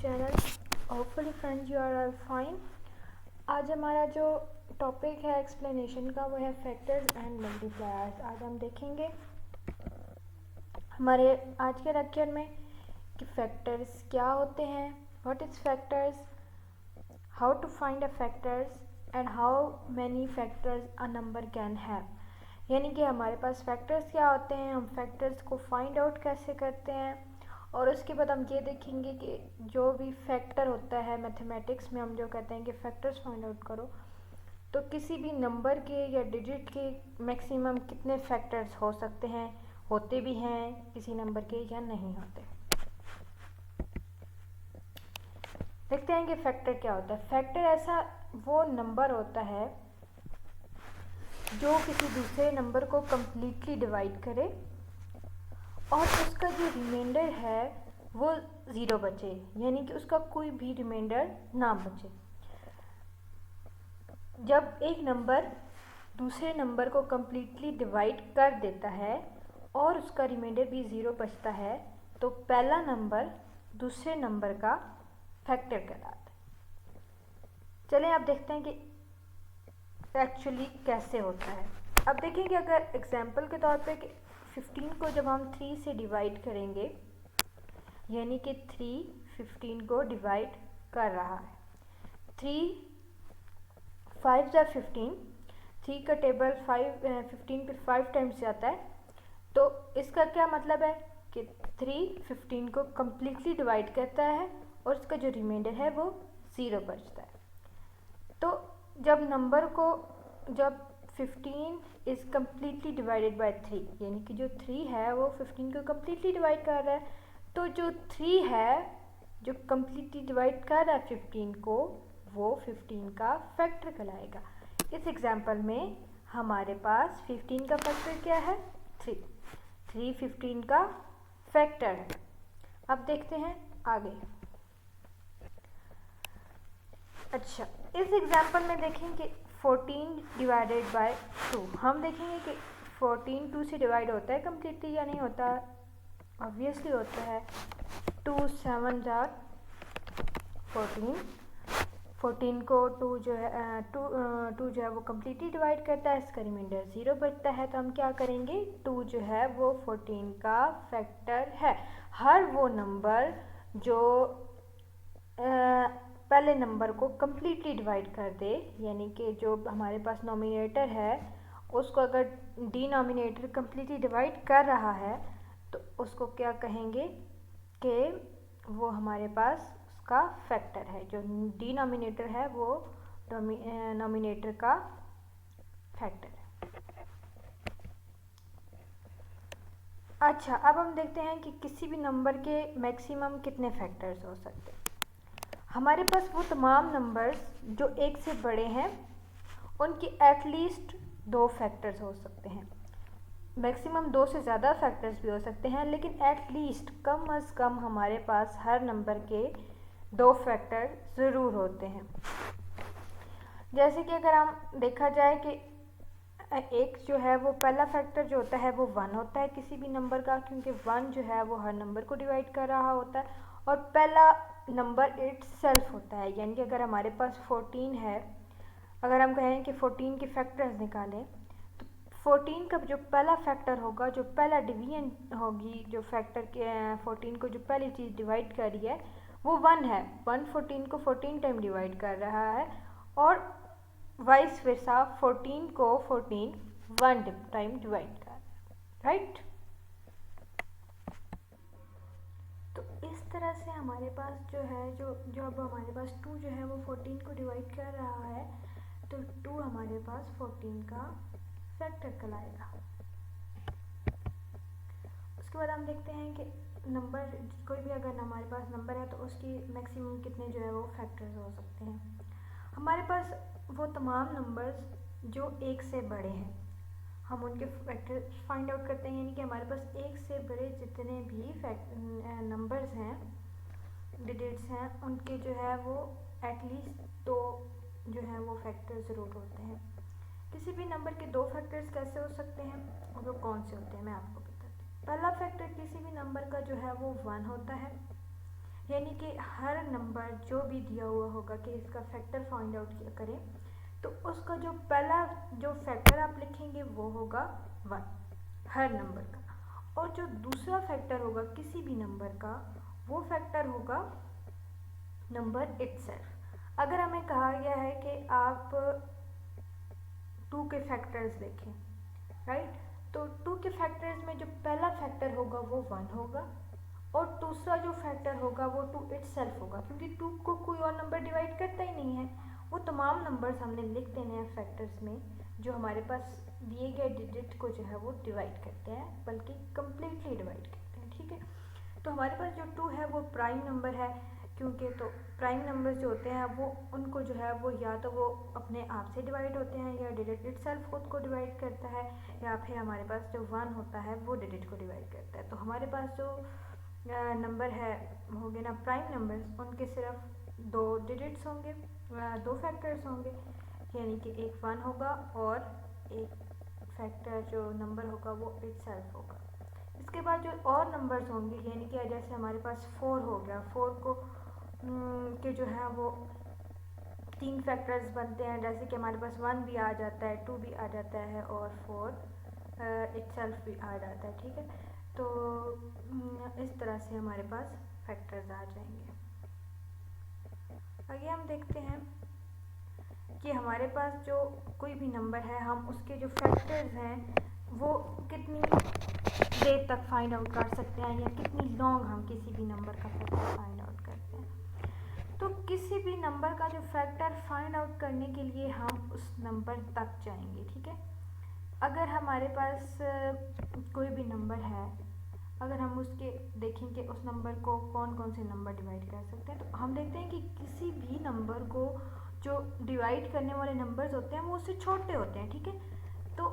Channel. Hopefully friends you are all fine. आज हमारा जो टॉपिक है एक्सप्लेनेशन का वो है फैक्टर्स एंड मल्टीप्लायर्स। आज हम देखेंगे हमारे आज के लेक्चर में कि फैक्टर्स क्या होते हैं, what is factors, how to find a factors and how many factors a number can have. यानी कि हमारे पास फैक्टर्स क्या होते हैं, हम फैक्टर्स को फाइंड आउट कैसे करते हैं, और उसके बाद हम ये देखेंगे कि जो भी फैक्टर होता है मैथमेटिक्स में हम जो कहते हैं कि फैक्टर्स फाइंड आउट करो, तो किसी भी नंबर के या डिजिट के मैक्सिमम कितने फैक्टर्स हो सकते हैं, होते भी हैं किसी नंबर के या नहीं होते। देखते हैं कि फैक्टर क्या होता है। फैक्टर ऐसा वो नंबर होता है जो किसी दूसरे नंबर को कम्प्लीटली डिवाइड करे और उसका जो रिमाइंडर है वो ज़ीरो बचे, यानी कि उसका कोई भी रिमाइंडर ना बचे। जब एक नंबर दूसरे नंबर को कम्प्लीटली डिवाइड कर देता है और उसका रिमाइंडर भी ज़ीरो बचता है तो पहला नंबर दूसरे नंबर का फैक्टर कहलाता है। चलें अब देखते हैं कि एक्चुअली कैसे होता है। अब देखेंगे अगर एग्जांपल के तौर पे कि 15 को जब हम 3 से डिवाइड करेंगे, यानी कि 3 15 को डिवाइड कर रहा है। 3 5 ज़ा 15, 3 का टेबल 15 पे 5 टाइम्स जाता है, तो इसका क्या मतलब है कि 3 15 को कम्प्लीटली डिवाइड करता है और उसका जो रिमाइंडर है वो ज़ीरो बचता है। तो जब 15 इज़ कम्प्लीटली डिवाइडेड बाय 3, यानी कि जो 3 है वो 15 को कम्प्लीटली डिवाइड कर रहा है, तो जो 3 है जो कम्प्लीटली डिवाइड कर रहा है 15 को, वो 15 का फैक्टर कहलाएगा। इस एग्जांपल में हमारे पास 15 का फैक्टर क्या है, 3 15 का फैक्टर है। अब देखते हैं आगे। अच्छा, इस एग्जांपल में देखेंगे 14 डिवाइडेड बाय 2। हम देखेंगे कि 14 2 से डिवाइड होता है कम्प्लीटली या नहीं होता। ऑब्वियसली होता है। 2 7 ज़ा 14, 14 को 2 जो है वो कम्प्लीटली डिवाइड करता है, इसका रिमाइंडर ज़ीरो बचता है। तो हम क्या करेंगे, 2 जो है वो 14 का फैक्टर है। हर वो नंबर जो पहले नंबर को कम्प्लीटली डिवाइड कर दे, यानी कि जो हमारे पास नोमिनेटर है उसको अगर डिनोमिनेटर कम्प्लीटली डिवाइड कर रहा है तो उसको क्या कहेंगे कि वो हमारे पास उसका फैक्टर है। जो डिनोमिनेटर है वो नोमिनेटर का फैक्टर है। अच्छा, अब हम देखते हैं कि किसी भी नंबर के मैक्सिमम कितने फैक्टर्स हो सकते हैं। हमारे पास वो तमाम नंबर्स जो एक से बड़े हैं उनके एटलीस्ट 2 फैक्टर्स हो सकते हैं। मैक्सिमम 2 से ज़्यादा फैक्टर्स भी हो सकते हैं, लेकिन एटलीस्ट कम अज़ कम हमारे पास हर नंबर के 2 फैक्टर ज़रूर होते हैं। जैसे कि अगर हम देखा जाए कि एक जो है वो पहला फैक्टर जो होता है वो 1 होता है किसी भी नंबर का, क्योंकि 1 जो है वो हर नंबर को डिवाइड कर रहा होता है और पहला नंबर इटसेल्फ होता है। यानी कि अगर हमारे पास 14 है, अगर हम कहें कि 14 के फैक्टर्स निकालें तो 14 का जो पहला फैक्टर होगा, जो पहला डिवीजन होगी, जो फैक्टर के 14 को जो पहली चीज़ डिवाइड कर रही है वो 1 है। 1 14 को 14 टाइम डिवाइड कर रहा है और वाइस वर्सा 14 को 14 1 टाइम डिवाइड कर रहा है, राइट। तो इस तरह से हमारे पास जो है जो अब हमारे पास 2 जो है वो 14 को डिवाइड कर रहा है, तो 2 हमारे पास 14 का फैक्टर कहलाएगा। उसके बाद हम देखते हैं कि नंबर कोई भी अगर हमारे पास नंबर है तो उसकी मैक्सिमम कितने जो है वो फैक्टर्स हो सकते हैं। हमारे पास वो तमाम नंबर्स जो एक से बड़े हैं हम उनके फैक्टर फाइंड आउट करते हैं, यानी कि हमारे पास एक से बड़े जितने भी नंबर्स हैं, डिजिट्स हैं, उनके जो है वो एटलीस्ट 2 जो है वो फैक्टर ज़रूर होते हैं। किसी भी नंबर के 2 फैक्टर्स कैसे हो सकते हैं और वो कौन से होते हैं मैं आपको बताती हूँ। पहला फैक्टर किसी भी नंबर का जो है वो 1 होता है, यानी कि हर नंबर जो भी दिया हुआ होगा कि इसका फैक्टर फाइंड आउट करें, तो उसका जो पहला जो फैक्टर आप लिखेंगे वो होगा 1 हर नंबर का, और जो दूसरा फैक्टर होगा किसी भी नंबर का वो फैक्टर होगा नंबर इटसेल्फ। अगर हमें कहा गया है कि आप 2 के फैक्टर्स देखें, राइट, तो 2 के फैक्टर्स में जो पहला फैक्टर होगा वो 1 होगा और दूसरा जो फैक्टर होगा वो 2 इटसेल्फ होगा, क्योंकि 2 को कोई और नंबर डिवाइड करता ही नहीं है। वो तमाम नंबर्स हमने लिख देने हैं फैक्टर्स में जो हमारे पास दिए गए डिजिट को जो है वो डिवाइड करते हैं, बल्कि कम्प्लीटली डिवाइड करते हैं, ठीक है। तो हमारे पास जो 2 है वो प्राइम नंबर है, क्योंकि तो प्राइम नंबर्स जो होते हैं वो उनको जो है वो या तो वो अपने आप से डिवाइड होते हैं या डिजिट इटसेल्फ खुद को डिवाइड करता है, या फिर हमारे पास जो 1 होता है वो डिजिट को डिवाइड करता है। तो हमारे पास जो नंबर है हो गए ना प्राइम नंबर्स, उनके सिर्फ 2 डिजिट्स होंगे, 2 फैक्टर्स होंगे, यानी कि एक 1 होगा और एक फैक्टर जो नंबर होगा वो इटसेल्फ होगा। इसके बाद जो और नंबर्स होंगे, यानी कि जैसे हमारे पास 4 हो गया, 4 को के जो है वो 3 फैक्टर्स बनते हैं, जैसे कि हमारे पास 1 भी आ जाता है, 2 भी आ जाता है और 4 इटसेल्फ भी आ जाता है, ठीक है। तो इस तरह से हमारे पास फैक्टर्स आ जाएंगे। आगे हम देखते हैं कि हमारे पास जो कोई भी नंबर है हम उसके जो फैक्टर्स हैं वो कितनी देर तक फाइंड आउट कर सकते हैं, या कितनी लॉन्ग हम किसी भी नंबर का फैक्टर फाइंड आउट करते हैं। तो किसी भी नंबर का जो फैक्टर फाइंड आउट करने के लिए हम उस नंबर तक जाएंगे, ठीक है। अगर हमारे पास कोई भी नंबर है, अगर हम उसके देखें कि उस नंबर को कौन कौन से नंबर डिवाइड कर सकते हैं, तो हम देखते हैं कि किसी भी नंबर को जो डिवाइड करने वाले नंबर्स होते हैं वो उससे छोटे होते हैं, ठीक है। तो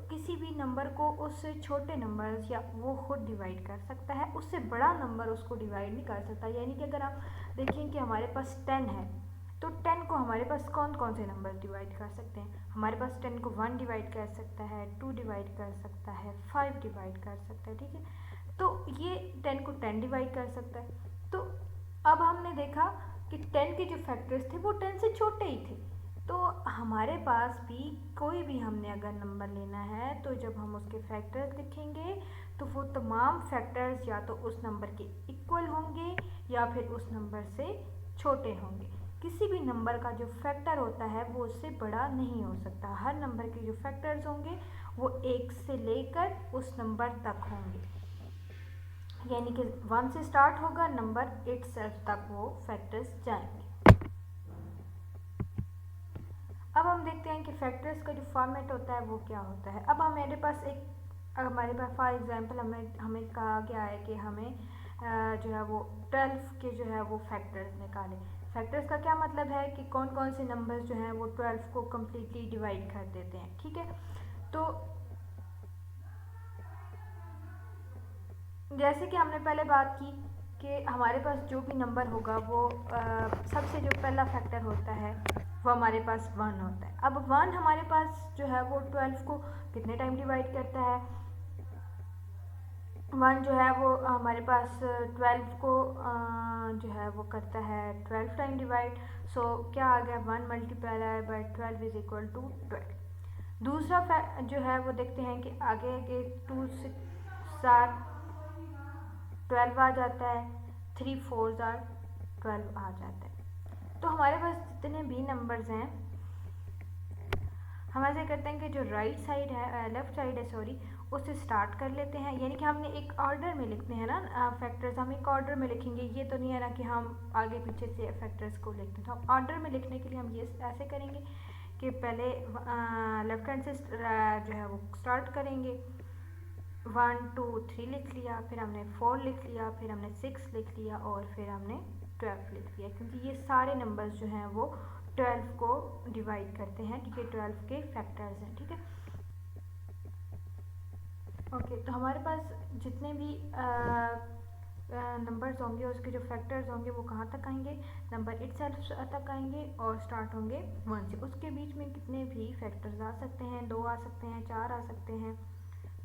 किसी भी नंबर को उससे छोटे नंबर्स या वो खुद डिवाइड कर सकता है, उससे बड़ा नंबर उसको डिवाइड नहीं कर सकता। यानी कि अगर आप देखें कि हमारे पास 10 है, तो 10 को हमारे पास कौन कौन से नंबर डिवाइड कर सकते हैं? हमारे पास 10 को 1 डिवाइड कर सकता है, 2 डिवाइड कर सकता है, 5 डिवाइड कर सकता है, ठीक है। तो ये 10 को 10 डिवाइड कर सकता है। तो अब हमने देखा कि 10 के जो फैक्टर्स थे वो 10 से छोटे ही थे। तो हमारे पास भी कोई भी हमने अगर नंबर लेना है, तो जब हम उसके फैक्टर्स लिखेंगे तो वो तमाम फैक्टर्स या तो उस नंबर के इक्वल होंगे या फिर उस नंबर से छोटे होंगे। किसी भी नंबर का जो फैक्टर होता है वो उससे बड़ा नहीं हो सकता। हर नंबर के जो फैक्टर्स होंगे वो 1 से लेकर उस नंबर तक होंगे, यानी कि 1 से स्टार्ट होगा, नंबर इटसेल्फ तक वो फैक्टर्स जाएंगे। अब हम देखते हैं कि फैक्टर्स का जो फॉर्मेट होता है वो क्या होता है। अब हमारे पास फॉर एग्जांपल हमें कहा गया है कि हमें जो है वो 12 के जो है वो फैक्टर्स निकालें। फैक्टर्स का क्या मतलब है कि कौन कौन से नंबर्स जो हैं वो 12 को कम्प्लीटली डिवाइड कर देते हैं, ठीक है। तो जैसे कि हमने पहले बात की कि हमारे पास जो भी नंबर होगा वो सबसे जो पहला फैक्टर होता है वो हमारे पास 1 होता है। अब 1 हमारे पास जो है वो 12 को कितने टाइम डिवाइड करता है? 1 जो है वो हमारे पास 12 को जो है वो करता है 12 टाइम डिवाइड। सो क्या आ गया, 1 multiply by 12 is equal to 12। दूसरा जो है वो देखते हैं कि आगे के 2 से 7 12 आ जाता है, 3 4 12 आ जाता है। तो हमारे पास जितने भी नंबर्स हैं हम ऐसे करते हैं कि जो राइट साइड है लेफ़्ट साइड है सॉरी, उससे स्टार्ट कर लेते हैं। यानी कि हमने एक ऑर्डर में लिखते हैं ना फैक्टर्स, हम एक ऑर्डर में लिखेंगे। ये तो नहीं है ना कि हम आगे पीछे से फैक्टर्स को लिखते हैं। तो हम ऑर्डर में लिखने के लिए हम ये ऐसे करेंगे कि पहले लेफ्ट हैंड से जो है वो स्टार्ट करेंगे। 1 2 3 लिख लिया, फिर हमने 4 लिख लिया, फिर हमने 6 लिख लिया और फिर हमने 12 लिख लिया, क्योंकि ये सारे नंबर्स जो हैं वो 12 को डिवाइड करते हैं, ठीक है। 12 के फैक्टर्स हैं, ठीक है। ओके, तो हमारे पास जितने भी नंबर्स होंगे उसके जो फैक्टर्स होंगे वो कहाँ तक आएंगे? नंबर इटसेल्फ तक आएंगे और स्टार्ट होंगे 1 से। उसके बीच में कितने भी फैक्टर्स आ सकते हैं, 2 आ सकते हैं, 4 आ सकते हैं,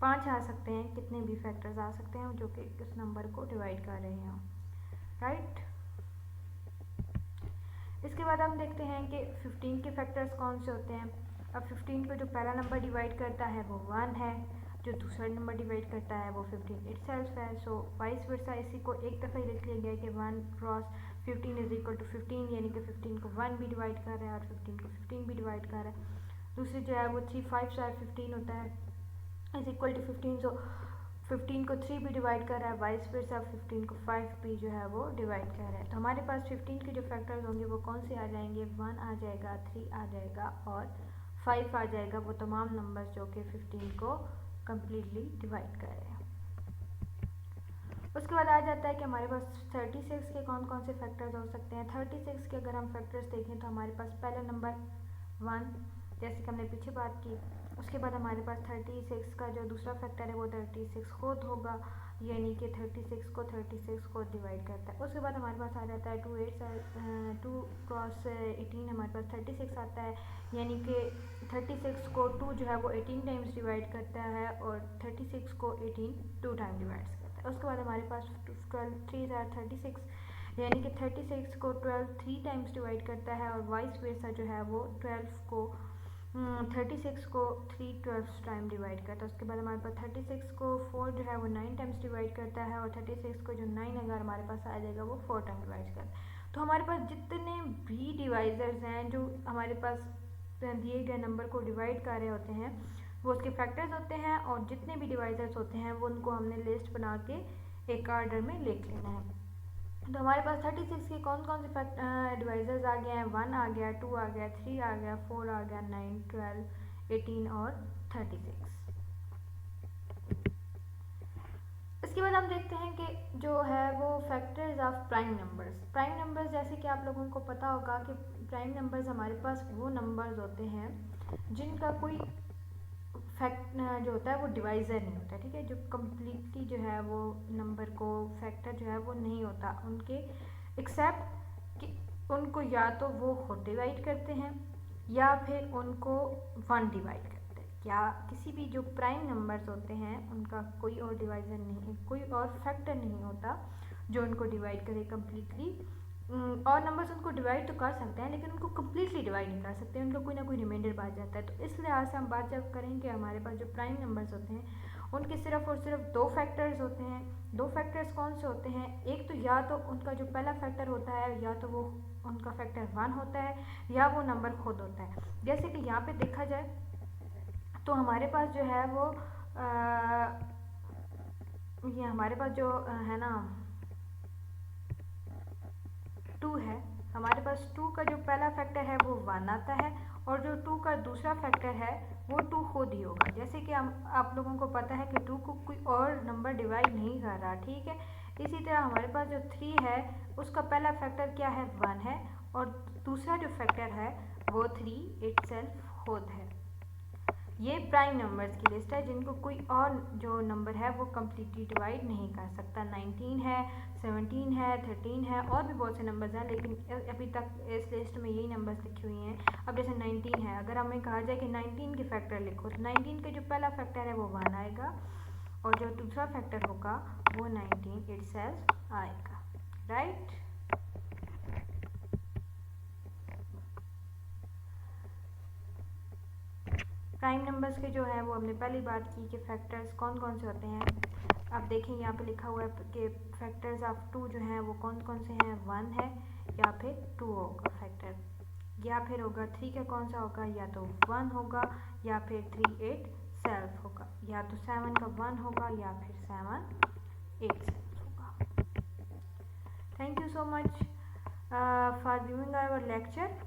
5 आ सकते हैं, कितने भी फैक्टर्स आ सकते हैं जो कि इस नंबर को डिवाइड कर रहे हैं, राइट। इसके बाद हम देखते हैं कि 15 के फैक्टर्स कौन से होते हैं। अब 15 को जो पहला नंबर डिवाइड करता है वो 1 है, जो दूसरा नंबर डिवाइड करता है वो 15 इटसेल्फ है। सो वाइस वर्सा इसी को एक दफ़ा ही लिख लिया गया कि 1 क्रॉस 15 इज इक्वल टू 15, यानी कि 15 को 1 भी डिवाइड कर रहा है और 15 को 15 भी डिवाइड कर रहा है। दूसरी जो है वो 3 5 स्टार 15 होता है इज इक्वल टू 15, सो 15 को 3 भी डिवाइड कर रहा है, वाइस वर्सा 15 को 5 भी जो है वो डिवाइड कर रहा है। तो हमारे पास 15 के जो फैक्टर्स होंगे वो कौन से आ जाएंगे, 1 आ जाएगा, 3 आ जाएगा और 5 आ जाएगा, वो तमाम नंबर्स जो कि 15 को कम्प्लीटली डिवाइड कर रहे हैं। उसके बाद आ जाता है कि हमारे पास 36 के कौन कौन से फैक्टर्स हो सकते हैं। 36 के अगर हम फैक्टर्स देखें तो हमारे पास पहला नंबर 1, जैसे कि हमने पीछे बात की। उसके बाद हमारे पास 36 का जो दूसरा फैक्टर है वो 36 खुद होगा, यानी कि 36 को डिवाइड करता है। उसके बाद हमारे पास आ जाता है 2 क्रॉस 18, हमारे पास 36 आता है, यानी कि 36 को 2 जो है वो 18 टाइम्स डिवाइड करता है और 36 को 18 2 टाइम डिवाइड करता है। उसके बाद हमारे पास 12 3 36, यानी कि 36 को 12 3 टाइम्स डिवाइड करता है और वाइस वर्सा जो है वो 36 को 3 12 टाइम डिवाइड करता है। उसके बाद हमारे पास 36 को 4 जो है वो 9 टाइम्स डिवाइड करता है और 36 को जो 9 अगर हमारे पास आ जाएगा वो 4 टाइम डिवाइड करता है। तो हमारे पास जितने भी डिवाइजर्स हैं जो हमारे पास दिए गए नंबर को डिवाइड कर रहे होते हैं वो उसके फैक्टर्स होते हैं, और जितने भी डिवाइजर्स होते हैं वो उनको हमने लिस्ट बना के एक ऑर्डर में लिख लेना है। तो हमारे पास 36 के कौन कौन से डिवाइजर्स आ गए हैं, 1 आ गया, 2 आ गया, 3 आ गया, 4 आ गया, 9 12 18 और 36। इसके बाद हम देखते हैं कि जो है वो factors of prime numbers. Prime numbers जैसे कि आप लोगों को पता होगा कि प्राइम नंबर्स हमारे पास वो नंबर्स होते हैं जिनका कोई फैक्ट जो होता है वो डिवाइज़र नहीं होता, ठीक है, जो कम्प्लीटली जो है वो नंबर को फैक्टर जो है वो नहीं होता उनके, एक्सेप्ट कि उनको या तो वो खुद डिवाइड करते हैं या फिर उनको 1 डिवाइड करते हैं, या किसी भी जो प्राइम नंबर्स होते हैं उनका कोई और डिवाइज़र नहीं, कोई और फैक्टर नहीं होता जो उनको डिवाइड करे कम्प्लीटली। और नंबर्स उनको डिवाइड तो कर सकते हैं लेकिन उनको कम्प्लीटली डिवाइड नहीं कर सकते, उनका कोई ना कोई रिमाइंडर बच जाता है। तो इस लिहाज से हम बात जब करें कि हमारे पास जो प्राइम नंबर्स होते हैं उनके सिर्फ और सिर्फ 2 फैक्टर्स होते हैं। 2 फैक्टर्स कौन से होते हैं, एक तो या तो उनका जो पहला फैक्टर होता है या तो वो उनका फैक्टर 1 होता है या वो नंबर खुद होता है। जैसे कि यहाँ पे देखा जाए तो हमारे पास जो है वो ये हमारे पास जो है ना 2 है, हमारे पास 2 का जो पहला फैक्टर है वो 1 आता है और जो 2 का दूसरा फैक्टर है वो 2 खुद ही होगा। जैसे कि हम आप लोगों को पता है कि 2 को कोई और नंबर डिवाइड नहीं कर रहा, ठीक है। इसी तरह हमारे पास जो 3 है उसका पहला फैक्टर क्या है, 1 है, और दूसरा जो फैक्टर है वो 3 इटसेल्फ खुद है। ये प्राइम नंबर्स की लिस्ट है जिनको कोई और जो नंबर है वो कम्प्लीटली डिवाइड नहीं कर सकता। 19 है, 17 है, 13 है, और भी बहुत से नंबर्स हैं लेकिन अभी तक इस लिस्ट में यही नंबर्स लिखे हुए हैं। अब जैसे 19 है, अगर हमें कहा जाए कि 19 के फैक्टर लिखो तो 19 के जो पहला फैक्टर है वो 1 आएगा और जो दूसरा फैक्टर होगा वो 19 इटसेल्फ आएगा, राइट। प्राइम नंबर्स के जो है वो हमने पहली बात की कि फैक्टर्स कौन कौन से होते हैं। आप देखें यहाँ पे लिखा हुआ है कि फैक्टर्स ऑफ 2 जो हैं वो कौन कौन से हैं, 1 है या फिर 2 होगा फैक्टर, या फिर होगा 3 का कौन सा होगा, या तो 1 होगा या फिर 3 8 सेल्फ होगा, या तो 7 का 1 होगा या फिर 7 8 सेल्फ होगा। Thank you so much for viewing our lecture.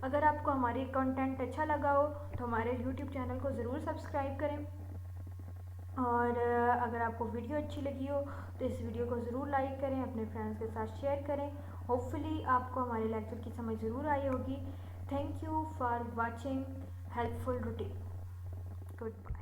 अगर आपको हमारी कंटेंट अच्छा लगा हो तो हमारे YouTube चैनल को ज़रूर सब्सक्राइब करें, और अगर आपको वीडियो अच्छी लगी हो तो इस वीडियो को ज़रूर लाइक करें, अपने फ्रेंड्स के साथ शेयर करें। होपफुली आपको हमारे लेक्चर की समझ ज़रूर आई होगी। Thank you for watching helpful routine. Good.